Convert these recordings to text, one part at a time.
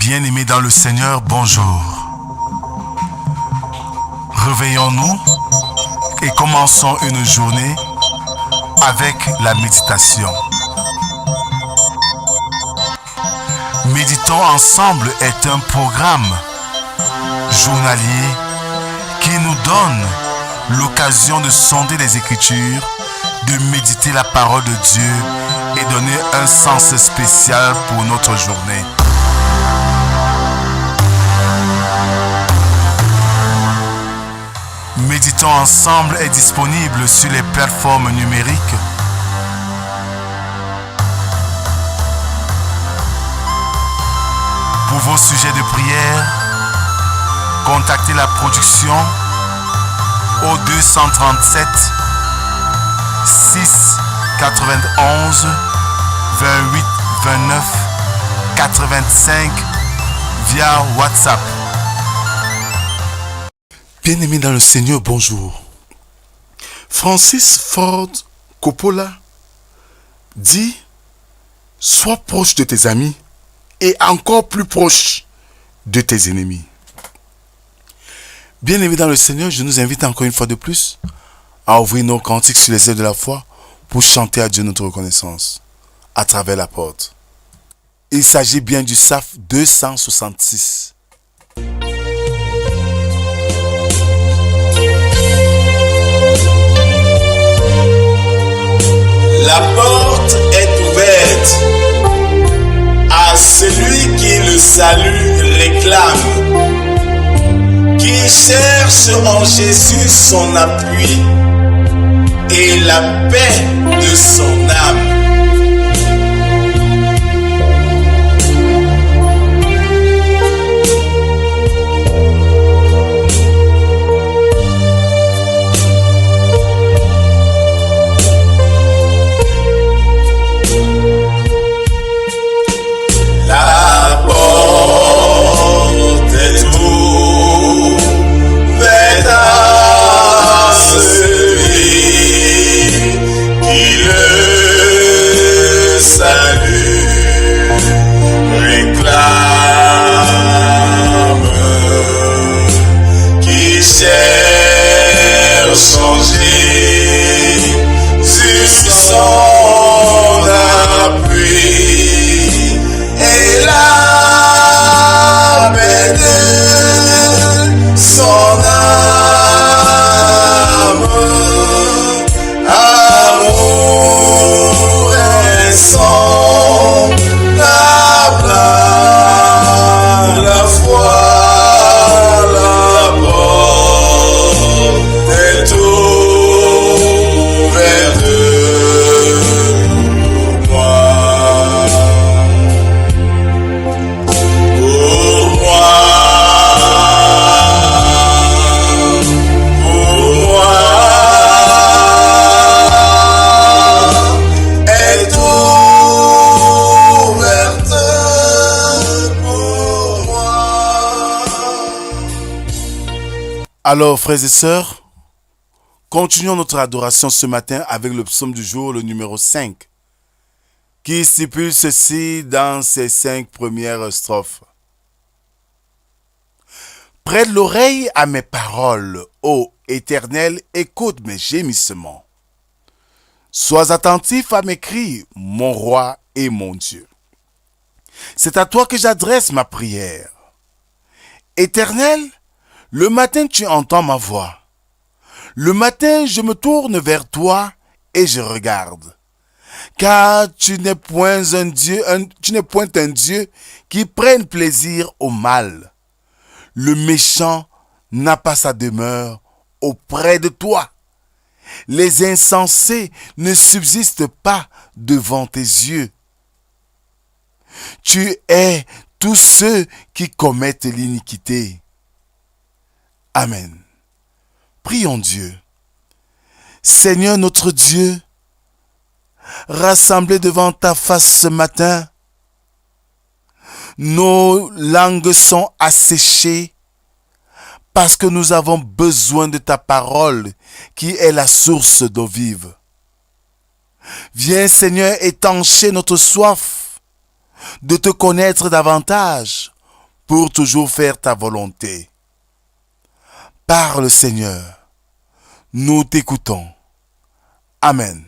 Bien-aimés dans le Seigneur, bonjour. Réveillons-nous et commençons une journée avec la méditation. Méditons ensemble est un programme journalier qui nous donne l'occasion de sonder les Écritures, de méditer la parole de Dieu et donner un sens spécial pour notre journée. Méditons ensemble est disponible sur les plateformes numériques. Pour vos sujets de prière, contactez la production au 237 6 91 28 29 85 via WhatsApp. Bien-aimés dans le Seigneur, bonjour. Francis Ford Coppola dit « Sois proche de tes amis et encore plus proche de tes ennemis. » Bien-aimés dans le Seigneur, je nous invite encore une fois de plus à ouvrir nos cantiques sur les ailes de la foi pour chanter à Dieu notre reconnaissance à travers la porte. Il s'agit bien du Psaume 266. La porte est ouverte à celui qui le salut réclame, qui cherche en Jésus son appui et la paix de son âme. Alors, frères et sœurs, continuons notre adoration ce matin avec le psaume du jour, le numéro 5, qui stipule ceci dans ses 5 premières strophes. Prête l'oreille à mes paroles, ô Éternel, écoute mes gémissements. Sois attentif à mes cris, mon roi et mon Dieu. C'est à toi que j'adresse ma prière. Éternel, le matin, tu entends ma voix. Le matin, je me tourne vers toi et je regarde. Car tu n'es point un Dieu qui prenne plaisir au mal. Le méchant n'a pas sa demeure auprès de toi. Les insensés ne subsistent pas devant tes yeux. Tu hais tous ceux qui commettent l'iniquité. Amen. Prions Dieu. Seigneur notre Dieu, rassemblés devant ta face ce matin, nos langues sont asséchées parce que nous avons besoin de ta parole qui est la source d'eau vive. Viens Seigneur étancher notre soif de te connaître davantage pour toujours faire ta volonté. Parle, Seigneur, nous t'écoutons. Amen.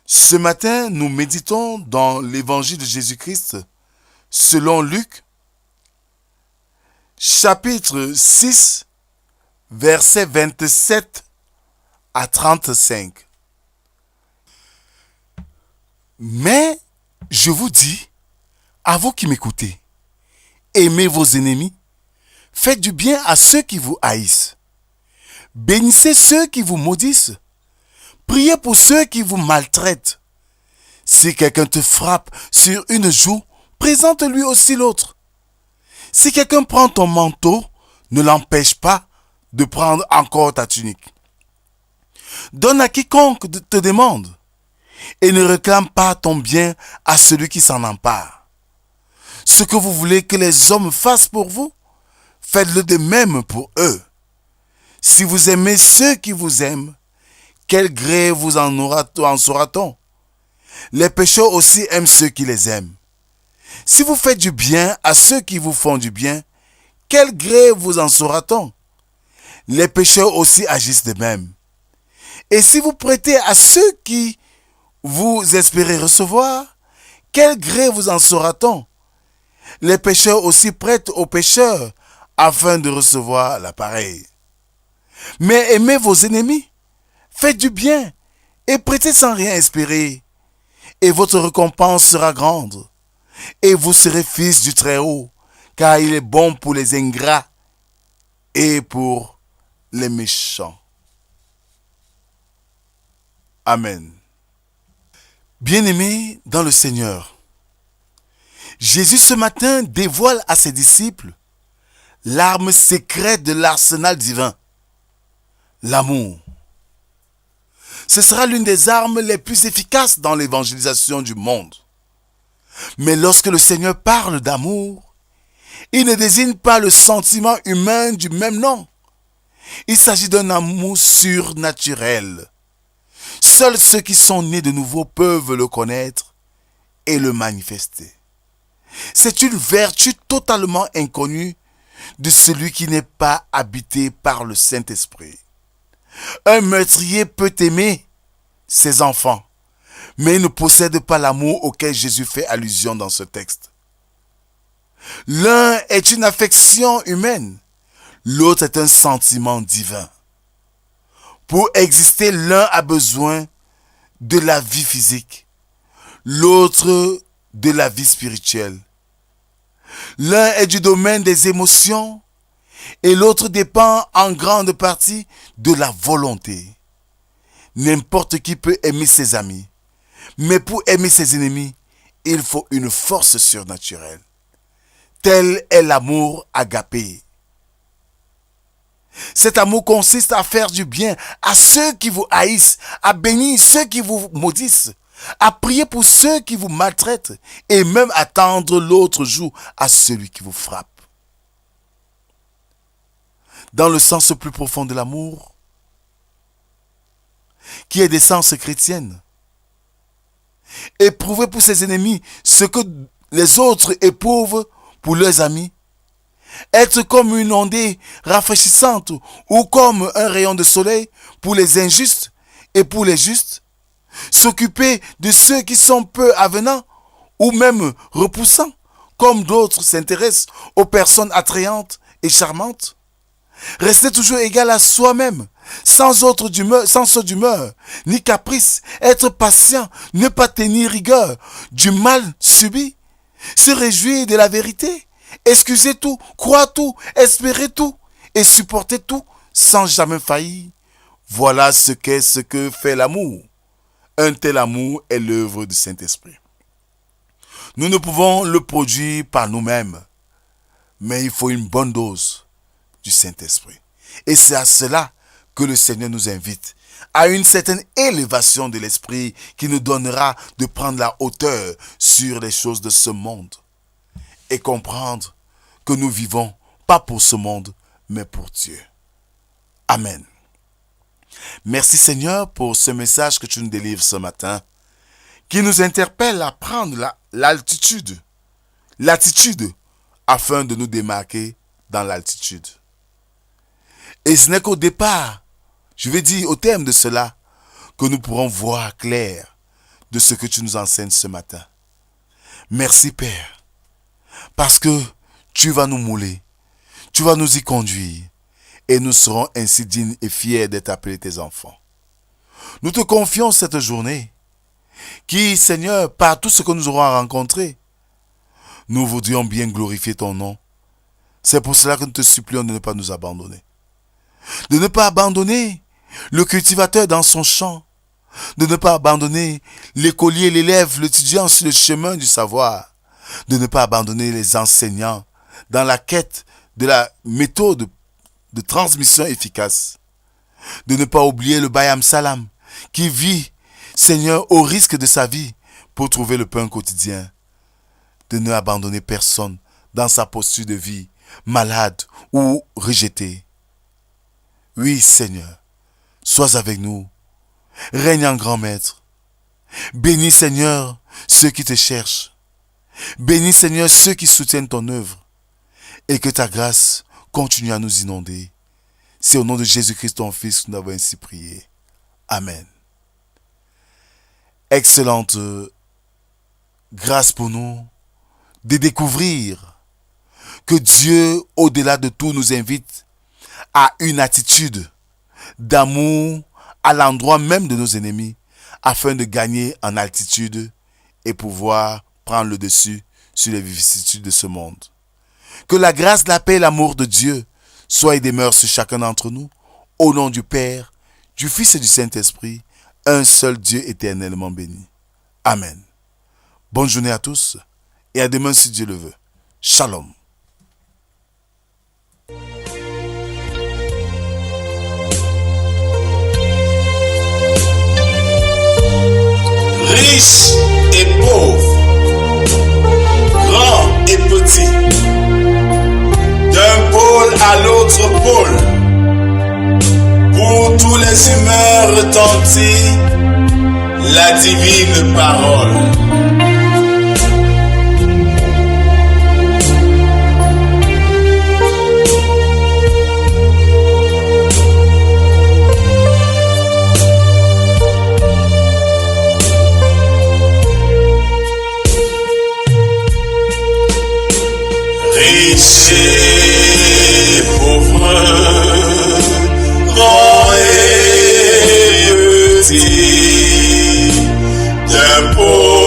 Ce matin, nous méditons dans l'évangile de Jésus-Christ selon Luc, chapitre 6, versets 27 à 35. Mais je vous dis, à vous qui m'écoutez, aimez vos ennemis, faites du bien à ceux qui vous haïssent, bénissez ceux qui vous maudissent, priez pour ceux qui vous maltraitent. Si quelqu'un te frappe sur une joue, présente-lui aussi l'autre. Si quelqu'un prend ton manteau, ne l'empêche pas de prendre encore ta tunique. Donne à quiconque te demande et ne réclame pas ton bien à celui qui s'en empare. Ce que vous voulez que les hommes fassent pour vous, faites-le de même pour eux. Si vous aimez ceux qui vous aiment, quel gré vous en sera-t-on? Les pécheurs aussi aiment ceux qui les aiment. Si vous faites du bien à ceux qui vous font du bien, quel gré vous en sera-t-on? Les pécheurs aussi agissent de même. Et si vous prêtez à ceux qui vous espérez recevoir, quel gré vous en sera-t-on? Les pécheurs aussi prêtent aux pécheurs afin de recevoir la pareille. Mais aimez vos ennemis, faites du bien et prêtez sans rien espérer. Et votre récompense sera grande. Et vous serez fils du Très-Haut, car il est bon pour les ingrats et pour les méchants. Amen. Bien-aimés dans le Seigneur, Jésus ce matin dévoile à ses disciples l'arme secrète de l'arsenal divin, l'amour. Ce sera l'une des armes les plus efficaces dans l'évangélisation du monde. Mais lorsque le Seigneur parle d'amour, il ne désigne pas le sentiment humain du même nom. Il s'agit d'un amour surnaturel. Seuls ceux qui sont nés de nouveau peuvent le connaître et le manifester. C'est une vertu totalement inconnue de celui qui n'est pas habité par le Saint-Esprit. Un meurtrier peut aimer ses enfants, mais il ne possède pas l'amour auquel Jésus fait allusion dans ce texte. L'un est une affection humaine, l'autre est un sentiment divin. Pour exister, l'un a besoin de la vie physique, l'autre de la vie spirituelle. L'un est du domaine des émotions et l'autre dépend en grande partie de la volonté. N'importe qui peut aimer ses amis, mais pour aimer ses ennemis, il faut une force surnaturelle. Tel est l'amour agapé. Cet amour consiste à faire du bien à ceux qui vous haïssent, à bénir ceux qui vous maudissent, à prier pour ceux qui vous maltraitent et même à tendre l'autre joue à celui qui vous frappe. Dans le sens plus profond de l'amour, qui est d'essence chrétienne, éprouver pour ses ennemis ce que les autres éprouvent pour leurs amis, être comme une ondée rafraîchissante ou comme un rayon de soleil pour les injustes et pour les justes, s'occuper de ceux qui sont peu avenants ou même repoussants, comme d'autres s'intéressent aux personnes attrayantes et charmantes, rester toujours égal à soi-même, sans saut d'humeur, ni caprice, être patient, ne pas tenir rigueur du mal subi, se réjouir de la vérité, excuser tout, croire tout, espérer tout et supporter tout sans jamais faillir. Voilà ce que fait l'amour. Un tel amour est l'œuvre du Saint-Esprit. Nous ne pouvons le produire par nous-mêmes, mais il faut une bonne dose du Saint-Esprit. Et c'est à cela que le Seigneur nous invite, à une certaine élévation de l'esprit qui nous donnera de prendre la hauteur sur les choses de ce monde et comprendre que nous vivons pas pour ce monde, mais pour Dieu. Amen. Merci Seigneur pour ce message que tu nous délivres ce matin, qui nous interpelle à prendre l'attitude afin de nous démarquer dans l'altitude. Et ce n'est qu'au départ, je vais dire au terme de cela, que nous pourrons voir clair de ce que tu nous enseignes ce matin. Merci Père, parce que tu vas nous mouler, tu vas nous y conduire, et nous serons ainsi dignes et fiers d'être appelés tes enfants. Nous te confions cette journée, qui, Seigneur, par tout ce que nous aurons à rencontrer, nous voudrions bien glorifier ton nom. C'est pour cela que nous te supplions de ne pas nous abandonner. De ne pas abandonner le cultivateur dans son champ. De ne pas abandonner l'écolier, l'élève, l'étudiant sur le chemin du savoir. De ne pas abandonner les enseignants dans la quête de la méthode de transmission efficace. De ne pas oublier le Bayam Salam qui vit, Seigneur, au risque de sa vie pour trouver le pain quotidien. De ne abandonner personne dans sa posture de vie, malade ou rejeté. Oui, Seigneur, sois avec nous. Règne en grand maître. Bénis, Seigneur, ceux qui te cherchent. Bénis, Seigneur, ceux qui soutiennent ton œuvre. Et que ta grâce continue à nous inonder. C'est au nom de Jésus-Christ, ton Fils, que nous avons ainsi prié. Amen. Excellente grâce pour nous de découvrir que Dieu, au-delà de tout, nous invite à une attitude d'amour à l'endroit même de nos ennemis, afin de gagner en altitude et pouvoir prendre le dessus sur les vicissitudes de ce monde. Que la grâce, la paix et l'amour de Dieu soient et demeurent sur chacun d'entre nous, au nom du Père, du Fils et du Saint-Esprit, un seul Dieu éternellement béni. Amen. Bonne journée à tous et à demain si Dieu le veut. Shalom. Riche et pauvre, grand et petit, d'un pôle à l'autre pôle, pour tous les humains retentit la divine parole. Riche et pauvre, grand et petit, d'un pauvre